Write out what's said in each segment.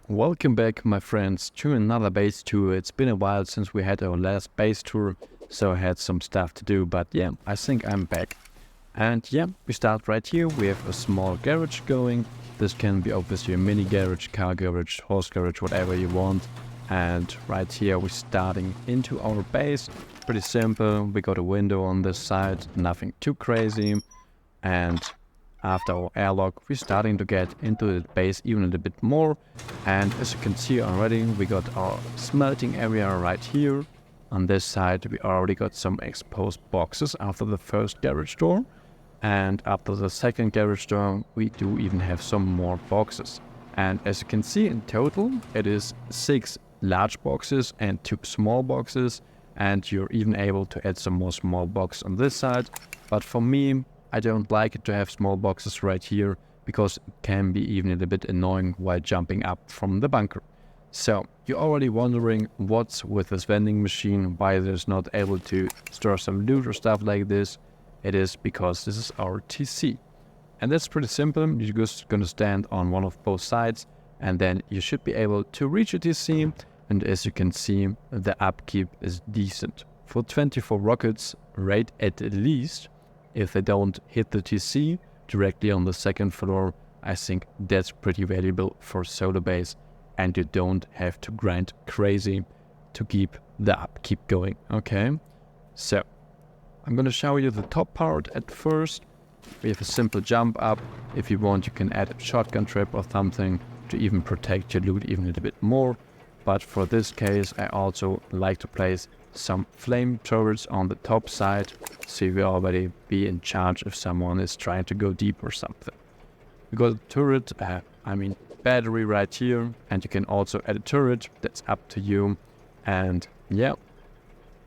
Welcome back, my friends, to another base tour. It's been a while since we had our last base tour, so I had some stuff to do, but yeah, I think I'm back. And yeah, we start right here. We have a small garage going. This can be obviously a mini garage, car garage, horse garage, whatever you want. And right here we're starting into our base. Pretty simple. We got a window on this side, nothing too crazy. And after our airlock, we're starting to get into the base even a little bit more. And as you can see already, we got our smelting area right here. On this side, we already got some exposed boxes after the first garage door. And after the second garage door, we do even have some more boxes. And as you can see, in total, it is 6 large boxes and 2 small boxes. And you're even able to add some more small boxes on this side. But for me, I don't like it to have small boxes right here because it can be even a little bit annoying while jumping up from the bunker. So you're already wondering what's with this vending machine, why it's not able to store some loot or stuff like this. It is because this is our TC. And that's pretty simple. You're just going to stand on one of both sides and then you should be able to reach a TC. And as you can see, the upkeep is decent. For 24 rockets, rate at least. If they don't hit the TC directly on the second floor, I think that's pretty valuable for solo base, and you don't have to grind crazy to keep the upkeep going. Okay, so I'm gonna show you the top part at first. We have a simple jump up. If you want, you can add a shotgun trap or something to even protect your loot even a little bit more. But for this case, I also like to place some flame turrets on the top side, so you will already be in charge if someone is trying to go deep or something. We got a turret, battery right here, and you can also add a turret, that's up to you. And yeah,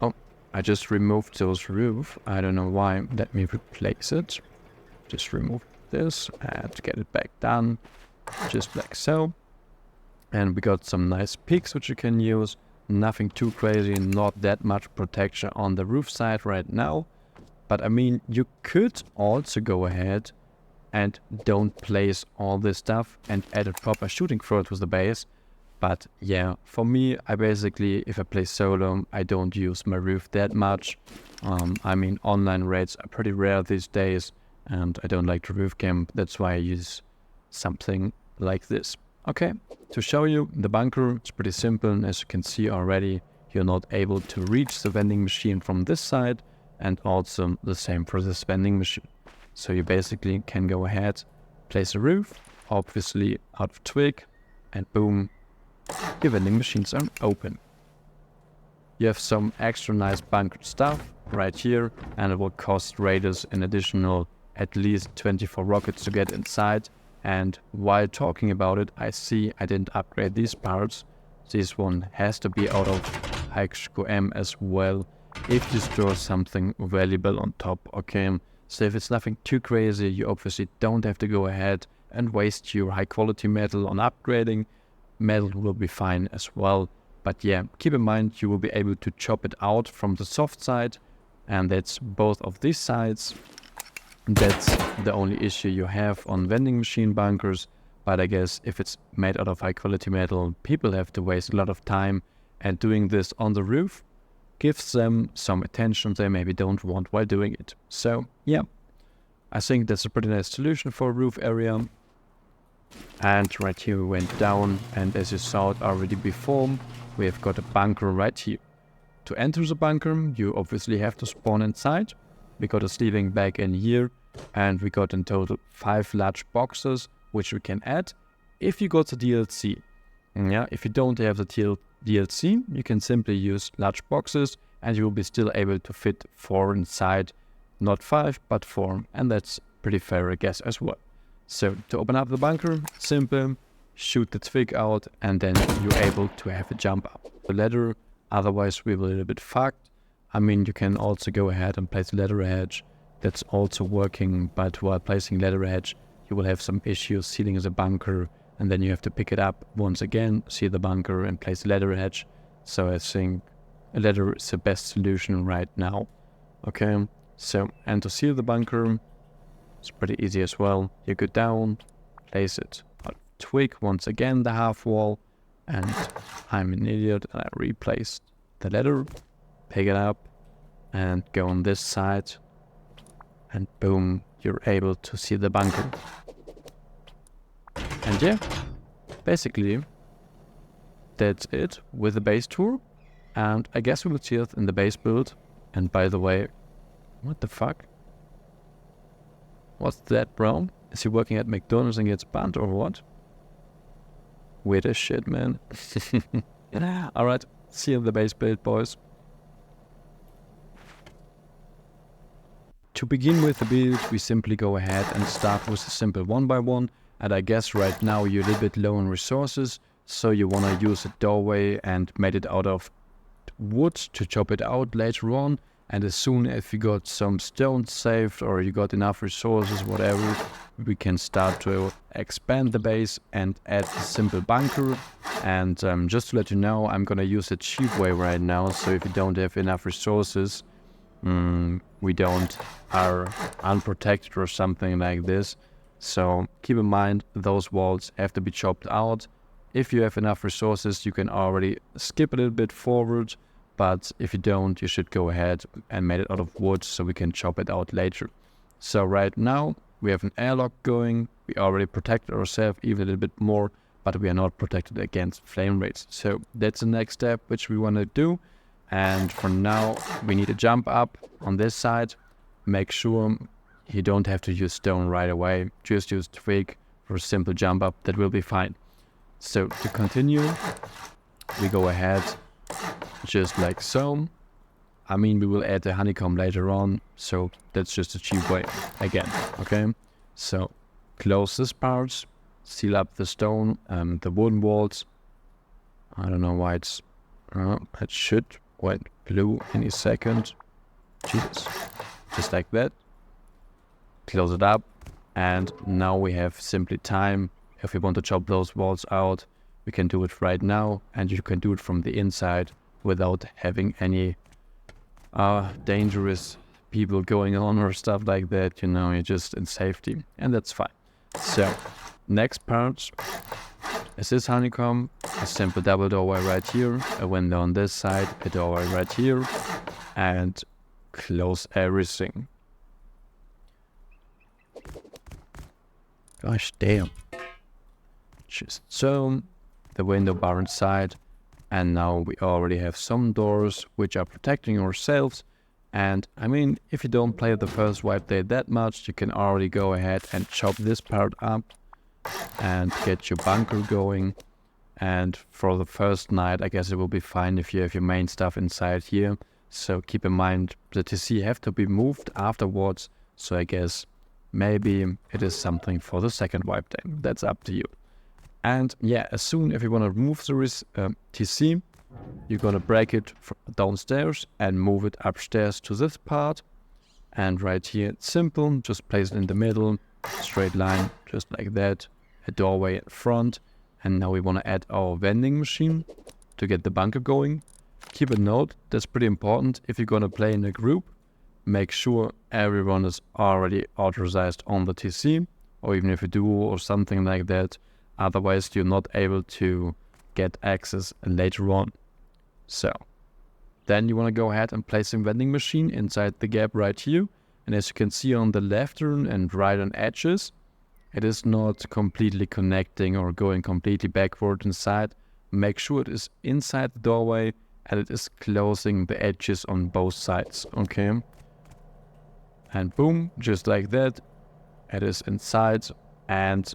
oh, I just removed those roof, I don't know why. Let me replace it. Just remove this and get it back done, just like so. And we got some nice peaks which you can use. Nothing too crazy, not that much protection on the roof side right now. But I mean, you could also go ahead and don't place all this stuff and add a proper shooting threat with the base. But yeah, for me, if I play solo, I don't use my roof that much. Online raids are pretty rare these days and I don't like to roof camp. That's why I use something like this. Okay, to show you the bunker, it's pretty simple. As you can see already, you're not able to reach the vending machine from this side, and also the same for this vending machine. So you basically can go ahead, place a roof, obviously out of twig, and boom, your vending machines are open. You have some extra nice bunker stuff right here, and it will cost raiders an additional at least 24 rockets to get inside. And while talking about it, I see I didn't upgrade these parts. This one has to be out of Honeycomb as well if you store something valuable on top, okay? So if it's nothing too crazy, you obviously don't have to go ahead and waste your high quality metal on upgrading. Metal will be fine as well. But yeah, keep in mind you will be able to chop it out from the soft side, and that's both of these sides. That's the only issue you have on vending machine bunkers, but I guess if it's made out of high quality metal, people have to waste a lot of time, and doing this on the roof gives them some attention they maybe don't want while doing it. So yeah, I think that's a pretty nice solution for a roof area. And right here we went down, and as you saw it already before, we have got a bunker right here. To enter the bunker, you obviously have to spawn inside. We got a sleeping bag in here, and we got in total 5 large boxes, which we can add if you got the DLC. And yeah, if you don't have the DLC, you can simply use large boxes, and you will be still able to fit 4 inside, not 5, but 4, and that's pretty fair, I guess, as well. So to open up the bunker, simple, shoot the twig out, and then you're able to have a jump up the ladder. Otherwise, we will a little bit fucked. You can also go ahead and place a ladder edge. That's also working, but while placing ladder edge, you will have some issues sealing the bunker, and then you have to pick it up once again, seal the bunker, and place a ladder edge. So I think a ladder is the best solution right now. Okay, so, and to seal the bunker, it's pretty easy as well. You go down, place it on twig once again, the half wall, And I'm an idiot and I replaced the ladder, pick it up and go on this side, and boom, you're able to see the bunker. And yeah, basically that's it with the base tour, and I guess we will see it in the base build. And by the way, what the fuck? What's that, bro? Is he working at McDonald's and gets banned or what? Weird as shit, man. Alright, see you in the base build, boys. To begin with the build, we simply go ahead and start with a simple 1x1, and I guess right now you're a little bit low on resources, so you wanna use a doorway and made it out of wood to chop it out later on. And as soon as you got some stones saved or you got enough resources, whatever, we can start to expand the base and add a simple bunker. And just to let you know, I'm gonna use a cheap way right now, so if you don't have enough resources, we are unprotected or something like this. So keep in mind, those walls have to be chopped out. If you have enough resources, you can already skip a little bit forward. But if you don't, you should go ahead and make it out of wood so we can chop it out later. So right now we have an airlock going. We already protected ourselves even a little bit more, but we are not protected against flame rates. So that's the next step which we want to do. And for now we need to jump up on this side. Make sure you don't have to use stone right away. Just use twig for a simple jump up. That will be fine. So to continue, we go ahead just like so. I mean, we will add the honeycomb later on, so that's just a cheap way again, okay? So close this part, seal up the stone, the wooden walls. I don't know why it should went blue any second. Jesus, just like that. Close it up, and now we have simply time. If we want to chop those walls out, we can do it right now, and you can do it from the inside without having any dangerous people going on or stuff like that. You know, you're just in safety, and that's fine. So next part is this honeycomb, a simple double doorway right here, a window on this side, a doorway right here, and close everything. Gosh damn. Just so, the window bar inside, and now we already have some doors which are protecting ourselves. And I mean, if you don't play the first wipe day that much, you can already go ahead and chop this part up and get your bunker going. And for the first night, I guess it will be fine if you have your main stuff inside here. So keep in mind the TC have to be moved afterwards. So I guess maybe it is something for the second wipe day. That's up to you. And yeah, as soon as you want to remove the TC, you're going to break it downstairs and move it upstairs to this part. And right here, it's simple. Just place it in the middle, straight line, just like that. A doorway in front. And now we want to add our vending machine to get the bunker going. Keep a note, that's pretty important. If you're going to play in a group, make sure everyone is already authorized on the TC. Or even if you do or something like that. Otherwise, you're not able to get access later on. So, then you want to go ahead and place a vending machine inside the gap right here. And as you can see on the left and right on edges, it is not completely connecting or going completely backward inside. Make sure it is inside the doorway and it is closing the edges on both sides, okay? And boom, just like that, it is inside. And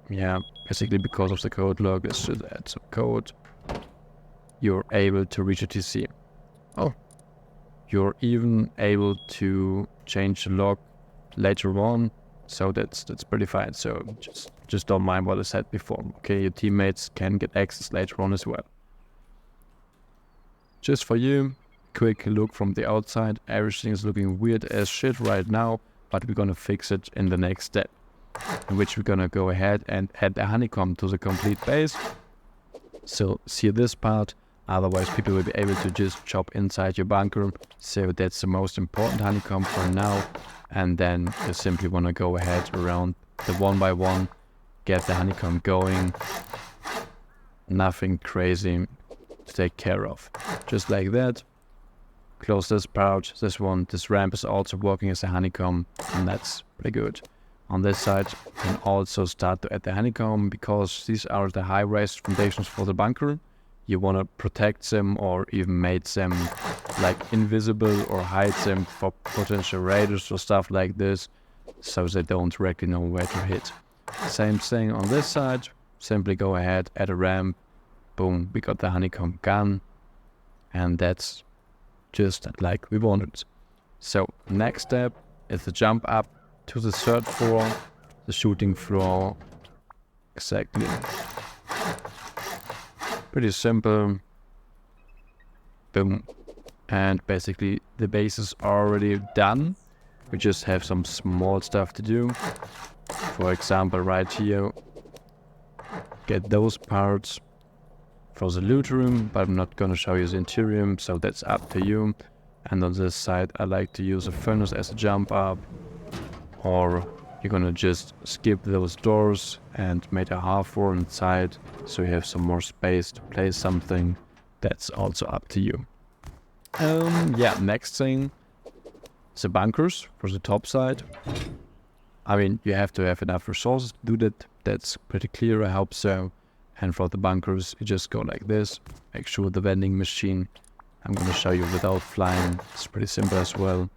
yeah, basically because of the code log, let's just add some code. You're able to reach a TC. Oh, you're even able to change the log later on, so that's pretty fine. So just don't mind what I said before. Okay, your teammates can get access later on as well. Just for you, quick look from the outside. Everything is looking weird as shit right now, but we're gonna fix it in the next step, in which we're gonna go ahead and add the honeycomb to the complete base. So see this part. Otherwise, people will be able to just chop inside your bunker. So that's the most important honeycomb for now. And then you simply want to go ahead around the 1x1, get the honeycomb going. nothing crazy to take care of. Just like that. Close this part, this one. This ramp is also working as a honeycomb, and that's pretty good. On this side, you can also start to add the honeycomb, because these are the high-raised foundations for the bunker. You want to protect them or even make them like invisible or hide them for potential raiders or stuff like this, so they don't really know where to hit. Same thing on this side. Simply go ahead, add a ramp. Boom, we got the honeycomb gun, and that's just like we wanted. So next step is the jump up to the third floor, the shooting floor. Exactly. Pretty simple. Boom. And basically the base is already done. We just have some small stuff to do. For example, right here, get those parts for the loot room, but I'm not gonna show you the interior, so that's up to you. And on this side, I like to use a furnace as a jump up, or you're gonna just skip those doors and make a half floor inside, so you have some more space to place something. That's also up to you. Yeah, next thing, the bunkers for the top side. I mean, you have to have enough resources to do that. That's pretty clear, I hope so. And for the bunkers, you just go like this. Make sure the vending machine, I'm going to show you without flying. It's pretty simple as well.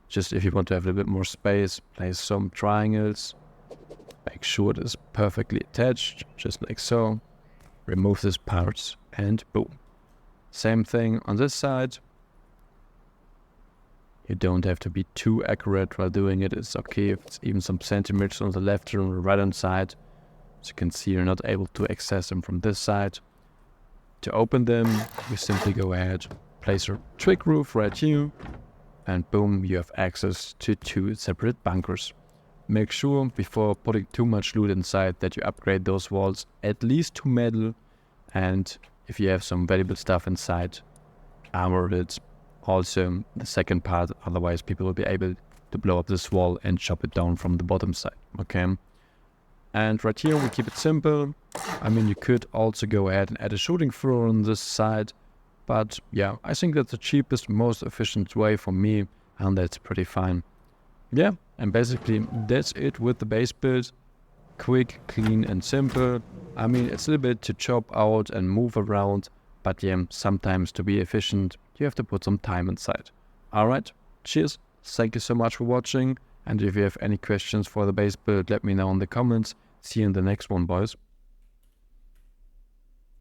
Just if you want to have a little bit more space, place some triangles. Make sure it is perfectly attached, just like so. Remove these parts and boom. Same thing on this side. You don't have to be too accurate while doing it. It's okay if it's even some centimeters on the left or on the right hand side. As you can see, you're not able to access them from this side. To open them, you simply go ahead, place your twig roof right here, and boom, you have access to 2 separate bunkers. Make sure before putting too much loot inside that you upgrade those walls at least to metal, and if you have some valuable stuff inside, armor it. Also the second part, otherwise people will be able to blow up this wall and chop it down from the bottom side, okay? And right here we keep it simple. I mean, you could also go ahead and add a shooting floor on this side, but yeah, I think that's the cheapest, most efficient way for me, and that's pretty fine. Yeah, and basically that's it with the base build. Quick, clean and simple. I mean, it's a little bit to chop out and move around, but yeah, sometimes to be efficient, you have to put some time inside. Alright, cheers, thank you so much for watching, and if you have any questions for the base build, let me know in the comments. See you in the next one, boys.